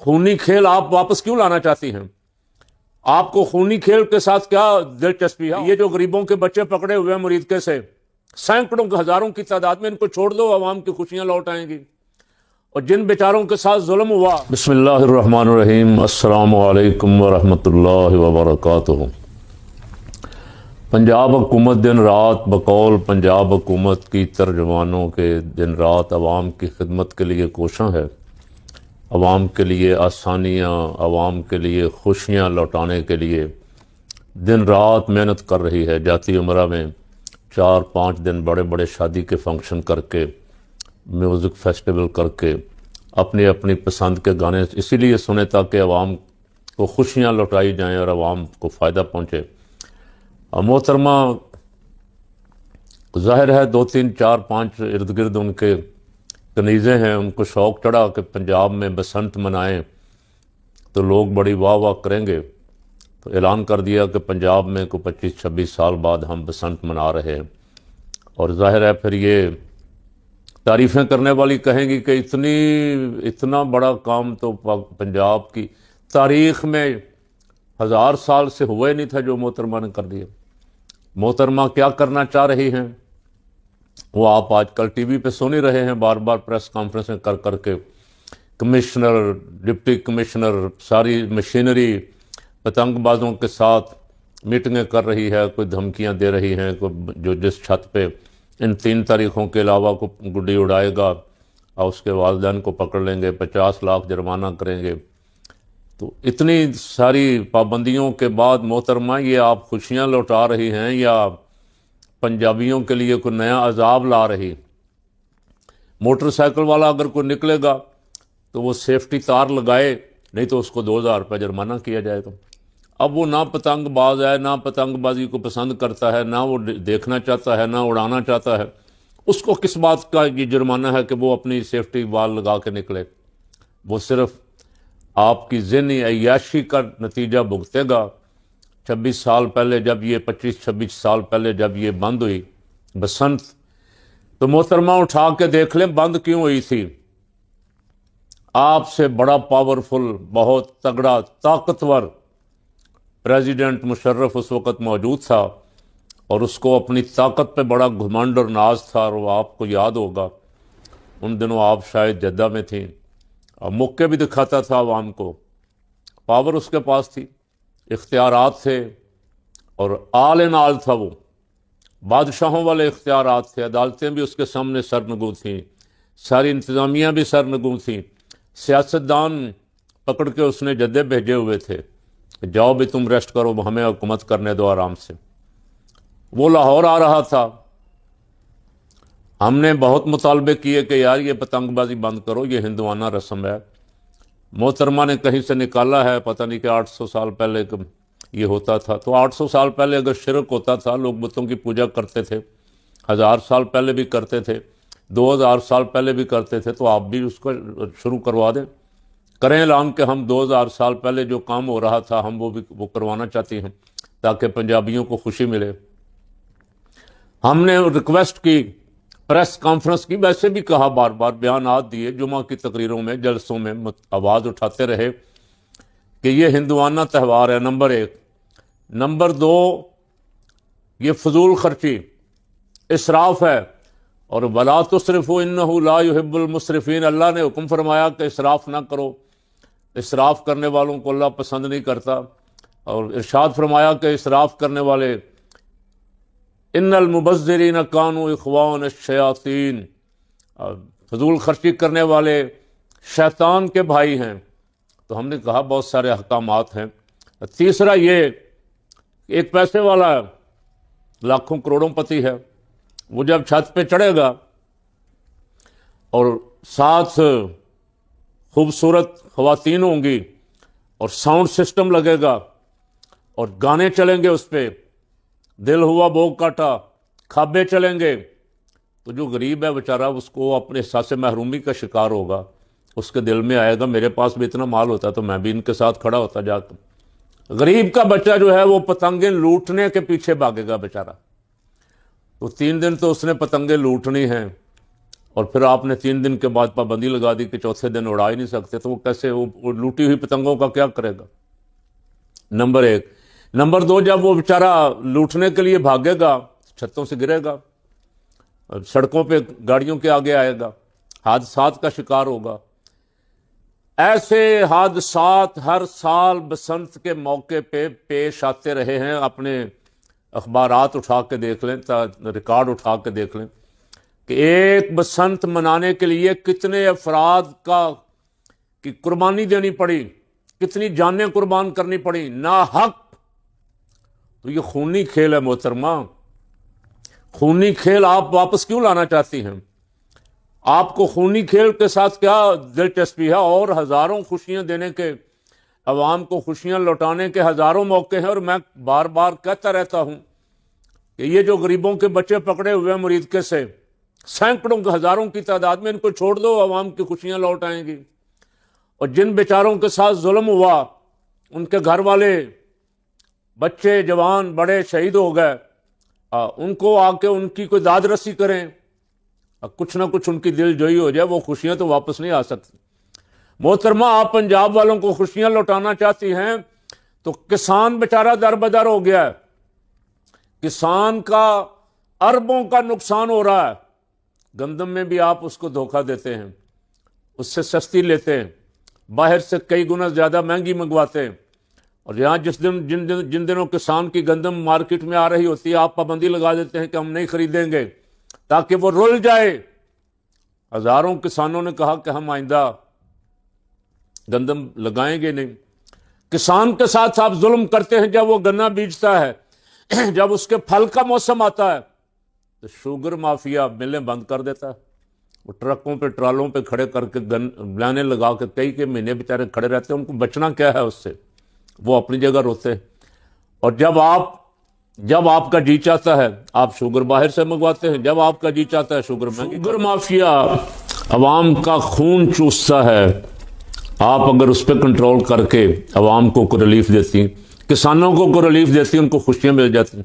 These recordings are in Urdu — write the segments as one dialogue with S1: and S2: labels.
S1: خونی کھیل آپ واپس کیوں لانا چاہتی ہیں؟ آپ کو خونی کھیل کے ساتھ کیا دلچسپی ہے؟ یہ جو غریبوں کے بچے پکڑے ہوئے ہیں مریدکے سے، سینکڑوں ہزاروں کی تعداد میں، ان کو چھوڑ دو، عوام کی خوشیاں لوٹ آئیں گی۔ اور جن بیچاروں کے ساتھ ظلم ہوا، بسم اللہ الرحمن الرحیم، السلام علیکم ورحمۃ اللہ وبرکاتہ۔ پنجاب حکومت دن رات بقول پنجاب حکومت کی ترجمانوں کے دن رات عوام کی خدمت کے لیے کوشاں ہے، عوام کے لیے آسانیاں، عوام کے لیے خوشیاں لوٹانے کے لیے دن رات محنت کر رہی ہے۔ جاتی عمرہ میں 4-5 دن بڑے بڑے شادی کے فنکشن کر کے، میوزک فیسٹیول کر کے، اپنی اپنی پسند کے گانے اسی لیے سنے تاکہ عوام کو خوشیاں لوٹائی جائیں اور عوام کو فائدہ پہنچے۔ اور محترمہ ظاہر ہے 2-3-4-5 ارد گرد ان کے کنیزیں ہیں، ان کو شوق چڑھا کہ پنجاب میں بسنت منائیں تو لوگ بڑی واہ واہ کریں گے، تو اعلان کر دیا کہ پنجاب میں کو 25-26 سال بعد ہم بسنت منا رہے ہیں۔ اور ظاہر ہے پھر یہ تعریفیں کرنے والی کہیں گی کہ اتنا بڑا کام تو پنجاب کی تاریخ میں 1000 سال سے ہوا ہی نہیں تھا جو محترمہ نے کر دیا۔ محترمہ کیا کرنا چاہ رہی ہیں وہ آپ آج کل ٹی وی پہ سن ہی رہے ہیں، بار بار پریس کانفرنسیں کر کر کے کمشنر، ڈپٹی کمشنر، ساری مشینری پتنگ بازوں کے ساتھ میٹنگیں کر رہی ہے، کوئی دھمکیاں دے رہی ہیں، کوئی جو جس چھت پہ ان 3 تاریخوں کے علاوہ کو گڈی اڑائے گا اور اس کے والدین کو پکڑ لیں گے، 50 لاکھ جرمانہ کریں گے۔ تو اتنی ساری پابندیوں کے بعد محترمہ یہ آپ خوشیاں لوٹا رہی ہیں یا پنجابیوں کے لیے کوئی نیا عذاب لا رہی؟ موٹر سائیکل والا اگر کوئی نکلے گا تو وہ سیفٹی تار لگائے، نہیں تو اس کو 2000 روپے جرمانہ کیا جائے گا۔ اب وہ نہ پتنگ باز ہے، نہ پتنگ بازی کو پسند کرتا ہے، نہ وہ دیکھنا چاہتا ہے، نہ اڑانا چاہتا ہے، اس کو کس بات کا یہ جرمانہ ہے کہ وہ اپنی سیفٹی وال لگا کے نکلے؟ وہ صرف آپ کی ذہنی عیاشی کا نتیجہ بھگتے گا۔ 26 سال پہلے جب یہ 25-26 سال پہلے جب یہ بند ہوئی بسنت، تو محترمہ اٹھا کے دیکھ لیں بند کیوں ہوئی تھی۔ آپ سے بڑا پاورفل، بہت تگڑا، طاقتور پریزیڈنٹ مشرف اس وقت موجود تھا، اور اس کو اپنی طاقت پہ بڑا گھمنڈ اور ناز تھا، اور وہ آپ کو یاد ہوگا ان دنوں آپ شاید جدہ میں تھیں، اور موقع بھی دکھاتا تھا عوام کو، پاور اس کے پاس تھی، اختیارات تھے، اور آل ان آل تھا، وہ بادشاہوں والے اختیارات تھے، عدالتیں بھی اس کے سامنے سرنگوں تھیں، ساری انتظامیہ بھی سرنگوں تھیں، سیاستدان پکڑ کے اس نے جدے بھیجے ہوئے تھے کہ جاؤ بھی تم ریسٹ کرو، ہمیں حکومت کرنے دو آرام سے۔ وہ لاہور آ رہا تھا، ہم نے بہت مطالبے کیے کہ یار یہ پتنگ بازی بند کرو، یہ ہندوانہ رسم ہے۔ محترمہ نے کہیں سے نکالا ہے، پتہ نہیں کہ 800 سال پہلے یہ ہوتا تھا، تو 800 سال پہلے اگر شرک ہوتا تھا، لوگ بتوں کی پوجا کرتے تھے، 1000 سال پہلے بھی کرتے تھے، 2000 سال پہلے بھی کرتے تھے، تو آپ بھی اس کو شروع کروا دیں، کریں اعلان کہ ہم 2000 سال پہلے جو کام ہو رہا تھا ہم وہ کروانا چاہتے ہیں تاکہ پنجابیوں کو خوشی ملے۔ ہم نے ریکویسٹ کی، پریس کانفرنس کی، ویسے بھی کہا، بار بار بیانات دیے، جمعہ کی تقریروں میں، جلسوں میں آواز اٹھاتے رہے کہ یہ ہندوانہ تہوار ہے، نمبر 1۔ نمبر 2، یہ فضول خرچی، اسراف ہے، اور وَلَا تُسْرِفُوا إِنَّهُ لَا يُحِبُّ الْمُسْرِفِينَ، اللہ نے حکم فرمایا کہ اسراف نہ کرو، اسراف کرنے والوں کو اللہ پسند نہیں کرتا، اور ارشاد فرمایا کہ اسراف کرنے والے ان المبذرین کانوا اخوان الشیاطین، فضول خرچی کرنے والے شیطان کے بھائی ہیں۔ تو ہم نے کہا بہت سارے احکامات ہیں۔ تیسرا یہ، ایک پیسے والا ہے، لاکھوں کروڑوں پتی ہے، وہ جب چھت پہ چڑھے گا اور ساتھ خوبصورت خواتین ہوں گی اور ساؤنڈ سسٹم لگے گا اور گانے چلیں گے اس پہ، دل ہوا بوگ کاٹا، کھابے چلیں گے، تو جو غریب ہے بیچارہ اس کو اپنے احساس محرومی کا شکار ہوگا، اس کے دل میں آئے گا میرے پاس بھی اتنا مال ہوتا تو میں بھی ان کے ساتھ کھڑا ہوتا جا کر۔ غریب کا بچہ جو ہے وہ پتنگیں لوٹنے کے پیچھے بھاگے گا بیچارہ۔ تو 3 دن تو اس نے پتنگیں لوٹنی ہیں، اور پھر آپ نے 3 دن کے بعد پابندی لگا دی کہ چوتھے دن اڑا ہی نہیں سکتے، تو وہ کیسے وہ لوٹی ہوئی پتنگوں کا کیا کرے گا؟ نمبر 1۔ نمبر 2، جب وہ بیچارہ لوٹنے کے لیے بھاگے گا چھتوں سے گرے گا، سڑکوں پہ گاڑیوں کے آگے آئے گا، حادثات کا شکار ہوگا۔ ایسے حادثات ہر سال بسنت کے موقع پہ پیش آتے رہے ہیں۔ اپنے اخبارات اٹھا کے دیکھ لیں، ریکارڈ اٹھا کے دیکھ لیں کہ ایک بسنت منانے کے لیے کتنے افراد کی قربانی دینی پڑی، کتنی جانیں قربان کرنی پڑی ناحق۔ تو یہ خونی کھیل ہے محترمہ، خونی کھیل آپ واپس کیوں لانا چاہتی ہیں؟ آپ کو خونی کھیل کے ساتھ کیا دلچسپی ہے؟ اور ہزاروں خوشیاں دینے کے، عوام کو خوشیاں لوٹانے کے ہزاروں موقع ہیں، اور میں بار بار کہتا رہتا ہوں کہ یہ جو غریبوں کے بچے پکڑے ہوئے ہیں مریدکے سے، سینکڑوں ہزاروں کی تعداد میں، ان کو چھوڑ دو، عوام کی خوشیاں لوٹ آئیں گی۔ اور جن بیچاروں کے ساتھ ظلم ہوا، ان کے گھر والے، بچے، جوان، بڑے شہید ہو گئے، ان کو آ کے ان کی کوئی داد رسی کریں، کچھ نہ کچھ ان کی دل جوئی ہو جائے، وہ خوشیاں تو واپس نہیں آ سکتی۔ محترمہ، آپ پنجاب والوں کو خوشیاں لوٹانا چاہتی ہیں تو کسان بیچارہ در بدر ہو گیا ہے، کسان کا اربوں کا نقصان ہو رہا ہے۔ گندم میں بھی آپ اس کو دھوکہ دیتے ہیں، اس سے سستی لیتے ہیں، باہر سے کئی گنا زیادہ مہنگی منگواتے ہیں، اور یہاں جن دنوں کسان کی گندم مارکیٹ میں آ رہی ہوتی ہے، آپ پابندی لگا دیتے ہیں کہ ہم نہیں خریدیں گے تاکہ وہ رل جائے۔ ہزاروں کسانوں نے کہا کہ ہم آئندہ گندم لگائیں گے نہیں۔ کسان کے ساتھ آپ ظلم کرتے ہیں جب وہ گنا بیچتا ہے، جب اس کے پھل کا موسم آتا ہے تو شوگر مافیا ملیں بند کر دیتا ہے، وہ ٹرکوں پہ ٹرالوں پہ کھڑے کر کے لانے لگا کے کئی کے مہینے بیچارے کھڑے رہتے ہیں، ان کو بچنا کیا ہے اس سے؟ وہ اپنی جگہ روتے ہیں۔ اور جب آپ کا جی چاہتا ہے آپ شوگر باہر سے منگواتے ہیں، جب آپ کا جی چاہتا ہے شوگر مافیا عوام کا خون چوستا ہے۔ آپ اگر اس پہ کنٹرول کر کے عوام کو ریلیف دیتی، کسانوں کو ریلیف دیتی، ان کو خوشیاں مل جاتی،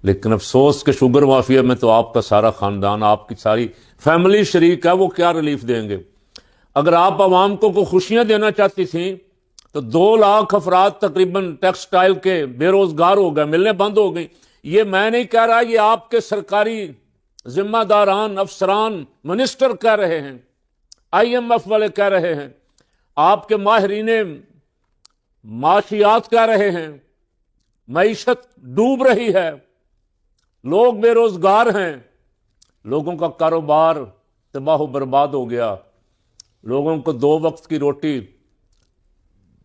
S1: لیکن افسوس کہ شوگر مافیا میں تو آپ کا سارا خاندان، آپ کی ساری فیملی شریک ہے، وہ کیا ریلیف دیں گے؟ اگر آپ عوام کو خوشیاں دینا چاہتی تھیں تو 2 لاکھ افراد تقریباً ٹیکسٹائل کے بے روزگار ہو گئے، ملیں بند ہو گئی۔ یہ میں نہیں کہہ رہا، یہ آپ کے سرکاری ذمہ داران، افسران، منسٹر کہہ رہے ہیں، IMF والے کہہ رہے ہیں، آپ کے ماہرین معاشیات کہہ رہے ہیں۔ معیشت ڈوب رہی ہے، لوگ بے روزگار ہیں، لوگوں کا کاروبار تباہ و برباد ہو گیا، لوگوں کو 2 وقت کی روٹی،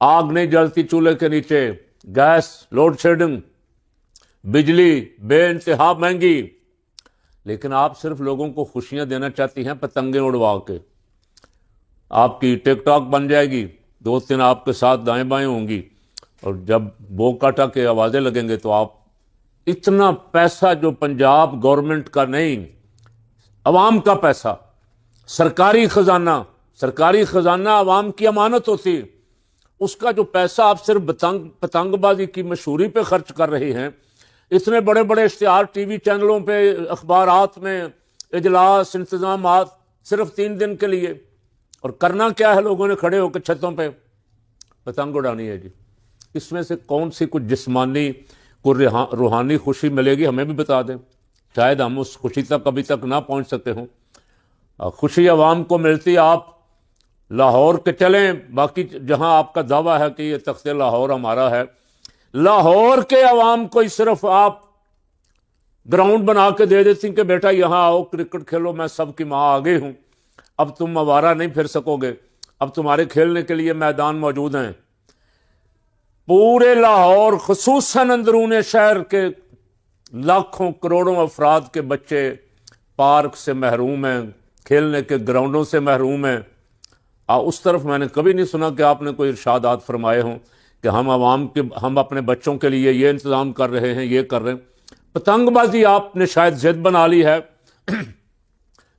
S1: آگ نہیں جلتی چولہے کے نیچے، گیس لوڈ شیڈنگ، بجلی بے انتہا مہنگی، لیکن آپ صرف لوگوں کو خوشیاں دینا چاہتی ہیں پتنگیں اڑوا کے۔ آپ کی ٹک ٹاک بن جائے گی، 2-3 آپ کے ساتھ دائیں بائیں ہوں گی، اور جب بو کاٹا کے آوازیں لگیں گے تو آپ اتنا پیسہ جو پنجاب گورنمنٹ کا نہیں، عوام کا پیسہ، سرکاری خزانہ عوام کی امانت ہوتی، اس کا جو پیسہ آپ صرف پتنگ بازی کی مشہوری پہ خرچ کر رہی ہیں۔ اتنے بڑے بڑے اشتہار ٹی وی چینلوں پہ، اخبارات میں، اجلاس، انتظامات، صرف 3 دن کے لیے، اور کرنا کیا ہے؟ لوگوں نے کھڑے ہو کے چھتوں پہ پتنگ اڑانی ہے جی۔ اس میں سے کون سی کچھ جسمانی کوئی روحانی خوشی ملے گی؟ ہمیں بھی بتا دیں، شاید ہم اس خوشی تک ابھی تک نہ پہنچ سکتے ہوں۔ خوشی عوام کو ملتی، آپ لاہور کے چلیں، باقی جہاں آپ کا دعویٰ ہے کہ یہ تخت لاہور ہمارا ہے، لاہور کے عوام کو ہی صرف آپ گراؤنڈ بنا کے دے دیتی کہ بیٹا یہاں آؤ کرکٹ کھیلو، میں سب کی ماں آ گئی ہوں، اب تم آوارہ نہیں پھر سکو گے، اب تمہارے کھیلنے کے لیے میدان موجود ہیں۔ پورے لاہور، خصوصاً اندرون شہر کے لاکھوں کروڑوں افراد کے بچے پارک سے محروم ہیں، کھیلنے کے گراؤنڈوں سے محروم ہیں۔ اس طرف میں نے کبھی نہیں سنا کہ آپ نے کوئی ارشادات فرمائے ہوں کہ ہم اپنے بچوں کے لیے یہ انتظام کر رہے ہیں، یہ کر رہے ہیں۔ پتنگ بازی آپ نے شاید ضد بنا لی ہے،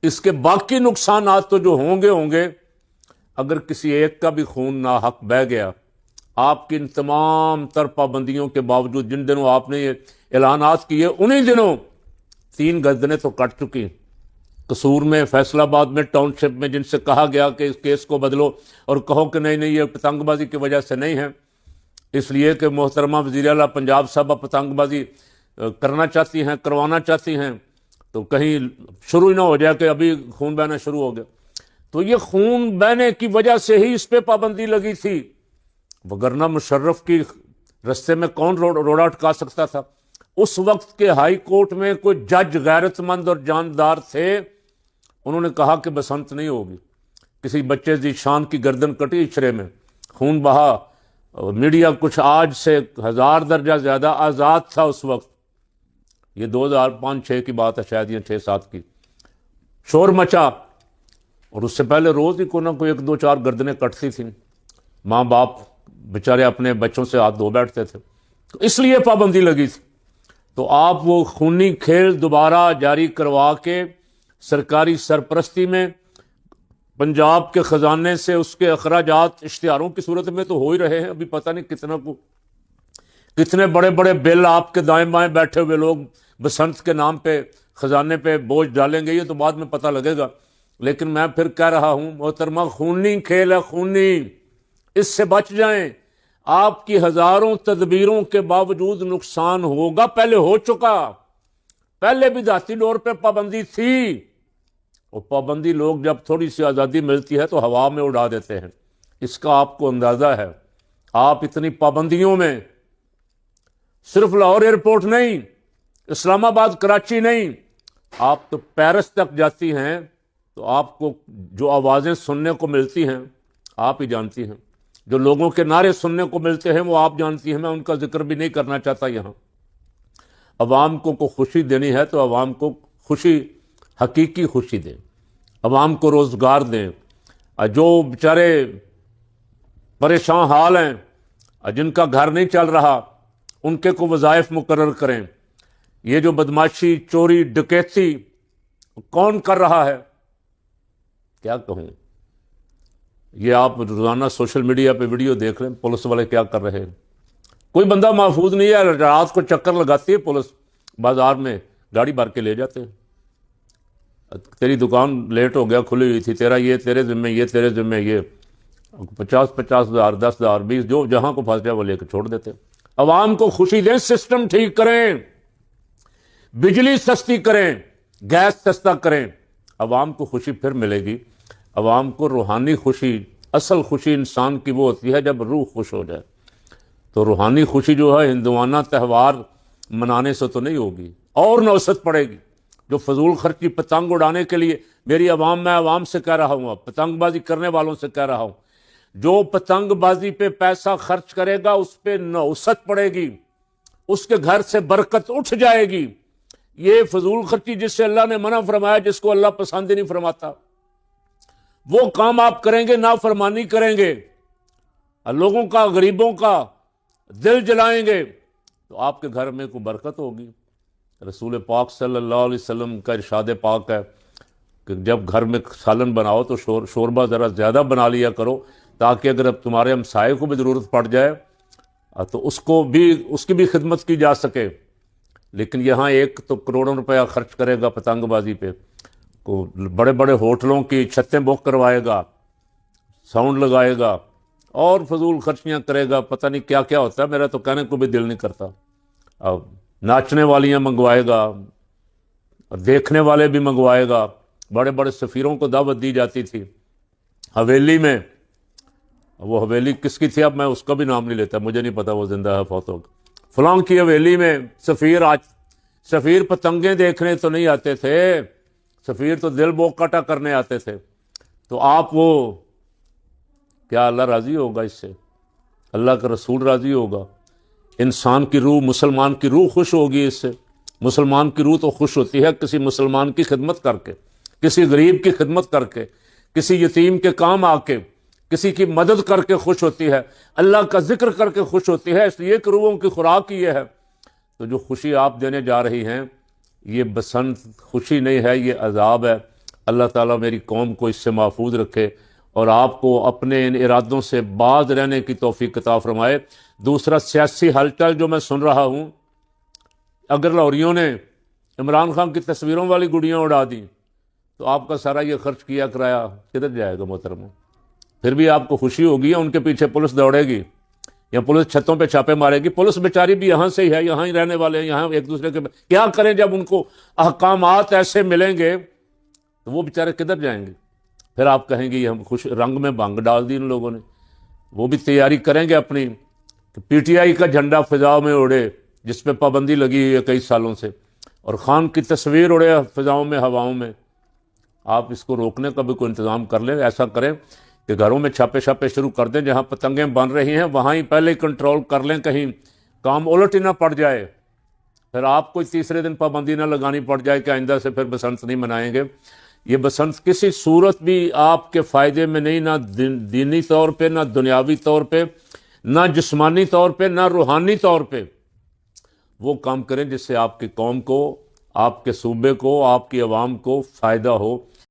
S1: اس کے باقی نقصانات تو جو ہوں گے، اگر کسی ایک کا بھی خون ناحق بہہ گیا، آپ کی ان تمام تر پابندیوں کے باوجود، جن دنوں آپ نے یہ اعلانات کیے، انہی دنوں 3 گردنیں تو کٹ چکی، قصور میں، فیصل آباد میں، ٹاؤن شپ میں، جن سے کہا گیا کہ اس کیس کو بدلو اور کہو کہ نہیں نہیں یہ پتنگ بازی کی وجہ سے نہیں ہے، اس لیے کہ محترمہ وزیر اعلیٰ پنجاب صاحبہ پتنگ بازی کرنا چاہتی ہیں، کروانا چاہتی ہیں، تو کہیں شروع ہی نہ ہو جائے کہ ابھی خون بہنا شروع ہو گیا۔ تو یہ خون بہنے کی وجہ سے ہی اس پہ پابندی لگی تھی، وگرنہ مشرف کی رستے میں کون روڑا اٹکا سکتا تھا؟ اس وقت کے ہائی کورٹ میں کوئی جج غیرت مند اور جاندار تھے، انہوں نے کہا کہ بسنت نہیں ہوگی، کسی بچے ذی شان کی گردن کٹی اچھرے میں، خون بہا، میڈیا کچھ آج سے 1000 درجہ زیادہ آزاد تھا اس وقت، یہ 2005-6 کی بات ہے شاید، یہ 6-7 کی، شور مچا، اور اس سے پہلے روز ہی کوئی نہ کوئی 1-2-4 گردنیں کٹتی تھیں، ماں باپ بیچارے اپنے بچوں سے ہاتھ دھو بیٹھتے تھے، تو اس لیے پابندی لگی تھی۔ تو آپ وہ خونی کھیل دوبارہ جاری کروا کے سرکاری سرپرستی میں پنجاب کے خزانے سے اس کے اخراجات اشتہاروں کی صورت میں تو ہو ہی رہے ہیں، ابھی پتہ نہیں کتنے بڑے بڑے بل آپ کے دائیں بائیں بیٹھے ہوئے لوگ بسنت کے نام پہ خزانے پہ بوجھ ڈالیں گے، یہ تو بعد میں پتہ لگے گا، لیکن میں پھر کہہ رہا ہوں محترمہ، خونی کھیل ہے، خونی، اس سے بچ جائیں۔ آپ کی ہزاروں تدبیروں کے باوجود نقصان ہوگا، پہلے ہو چکا، پہلے بھی ذاتی طور پہ پابندی تھی، اور پابندی لوگ جب تھوڑی سی آزادی ملتی ہے تو ہوا میں اڑا دیتے ہیں، اس کا آپ کو اندازہ ہے۔ آپ اتنی پابندیوں میں صرف لاہور ایئرپورٹ نہیں، اسلام آباد، کراچی نہیں، آپ تو پیرس تک جاتی ہیں تو آپ کو جو آوازیں سننے کو ملتی ہیں آپ ہی جانتی ہیں، جو لوگوں کے نعرے سننے کو ملتے ہیں وہ آپ جانتی ہیں، میں ان کا ذکر بھی نہیں کرنا چاہتا یہاں۔ عوام کو خوشی دینی ہے تو عوام کو خوشی، حقیقی خوشی دیں، عوام کو روزگار دیں، جو بیچارے پریشان حال ہیں، جن کا گھر نہیں چل رہا، ان کے کو وظائف مقرر کریں۔ یہ جو بدماشی، چوری، ڈکیتی کون کر رہا ہے، کیا کہوں؟ یہ آپ روزانہ سوشل میڈیا پہ ویڈیو دیکھ لیں، پولیس والے کیا کر رہے ہیں، کوئی بندہ محفوظ نہیں ہے، رات کو چکر لگاتی ہے پولیس، بازار میں گاڑی بھر کے لے جاتے ہیں، تیری دکان لیٹ ہو گیا، کھلی ہوئی تھی، تیرا یہ تیرے ذمہ، یہ تیرے ذمہ، یہ 50,000 10,000 20 جو جہاں کو پھنس جائے وہ لے کے چھوڑ دیتے۔ عوام کو خوشی دیں، سسٹم ٹھیک کریں، بجلی سستی کریں، گیس سستا کریں، عوام کو خوشی پھر ملے گی۔ عوام کو روحانی خوشی، اصل خوشی انسان کی وہ ہوتی ہے جب روح خوش ہو جائے، تو روحانی خوشی جو ہے ہندوانہ تہوار منانے سے تو نہیں ہوگی، اور نوسط پڑے گی۔ جو فضول خرچی پتنگ اڑانے کے لیے، میری عوام، میں عوام سے کہہ رہا ہوں، اب پتنگ بازی کرنے والوں سے کہہ رہا ہوں، جو پتنگ بازی پہ پیسہ خرچ کرے گا اس پہ نوسط پڑے گی، اس کے گھر سے برکت اٹھ جائے گی۔ یہ فضول خرچی جس سے اللہ نے منع فرمایا، جس کو اللہ پسند ہی نہیں فرماتا، وہ کام آپ کریں گے، نافرمانی کریں گے، لوگوں کا، غریبوں کا دل جلائیں گے، تو آپ کے گھر میں کوئی برکت ہوگی۔ رسول پاک صلی اللہ علیہ وسلم کا ارشاد پاک ہے کہ جب گھر میں سالن بناؤ تو شوربہ ذرا زیادہ بنا لیا کرو، تاکہ اگر اب تمہارے ہمسائے کو بھی ضرورت پڑ جائے تو اس کی بھی خدمت کی جا سکے۔ لیکن یہاں ایک تو کروڑوں روپیہ خرچ کرے گا پتنگ بازی پہ، بڑے بڑے ہوٹلوں کی چھتیں بک کروائے گا، ساؤنڈ لگائے گا، اور فضول خرچیاں کرے گا، پتہ نہیں کیا کیا ہوتا ہے، میرا تو کہنے کو بھی دل نہیں کرتا۔ اب ناچنے والیاں منگوائے گا، دیکھنے والے بھی منگوائے گا، بڑے بڑے سفیروں کو دعوت دی جاتی تھی حویلی میں، وہ حویلی کس کی تھی اب میں اس کا بھی نام نہیں لیتا، مجھے نہیں پتا وہ زندہ ہے فوت ہو، فلاں کی حویلی میں سفیر پتنگیں دیکھنے تو نہیں آتے تھے، سفیر تو دل بوکاٹا کرنے آتے تھے۔ تو آپ وہ کیا اللہ راضی ہوگا اس سے؟ اللہ کا رسول راضی ہوگا؟ انسان کی روح، مسلمان کی روح خوش ہوگی اس سے؟ مسلمان کی روح تو خوش ہوتی ہے کسی مسلمان کی خدمت کر کے، کسی غریب کی خدمت کر کے، کسی یتیم کے کام آ کے، کسی کی مدد کر کے خوش ہوتی ہے، اللہ کا ذکر کر کے خوش ہوتی ہے، اس لیے کہ روحوں کی خوراک یہ ہے۔ تو جو خوشی آپ دینے جا رہی ہیں یہ بسنت خوشی نہیں ہے، یہ عذاب ہے۔ اللہ تعالیٰ میری قوم کو اس سے محفوظ رکھے اور آپ کو اپنے ان ارادوں سے باز رہنے کی توفیق عطا فرمائے۔ دوسرا، سیاسی ہلچل جو میں سن رہا ہوں، اگر لاہوریوں نے عمران خان کی تصویروں والی گڑیاں اڑا دیں تو آپ کا سارا یہ خرچ کیا کرایہ کدھر جائے گا محترم؟ پھر بھی آپ کو خوشی ہوگی یا ان کے پیچھے پولیس دوڑے گی یا پولیس چھتوں پہ چھاپے مارے گی؟ پولیس بیچاری بھی یہاں سے ہی ہے، یہاں ہی رہنے والے ہیں، یہاں ایک دوسرے کے کیا کریں جب ان کو احکامات ایسے ملیں گے تو وہ بیچارے کدھر جائیں گے؟ پھر آپ کہیں گے یہ ہم خوش رنگ میں بھنگ ڈال دی ان لوگوں نے۔ وہ بھی تیاری کریں گے اپنی کہ پی ٹی آئی کا جھنڈا فضاؤں میں اڑے، جس پہ پابندی لگی ہوئی ہے کئی سالوں سے، اور خان کی تصویر اڑے فضاؤں میں، ہواؤں میں۔ آپ اس کو روکنے کا بھی کوئی انتظام کر لیں، ایسا کریں کہ گھروں میں چھاپے چھاپے شروع کر دیں، جہاں پتنگیں بن رہی ہیں وہاں ہی پہلے کنٹرول کر لیں، کہیں کام الٹ ہی نہ پڑ جائے، پھر آپ کو تیسرے دن پابندی نہ لگانی پڑ جائے کہ آئندہ سے پھر بسنت نہیں منائیں گے۔ یہ بسنت کسی صورت بھی آپ کے فائدے میں نہیں، نہ دینی طور پہ، نہ دنیاوی طور پہ، نہ جسمانی طور پہ، نہ روحانی طور پہ۔ وہ کام کریں جس سے آپ کی قوم کو، آپ کے صوبے کو، آپ کی عوام کو فائدہ ہو۔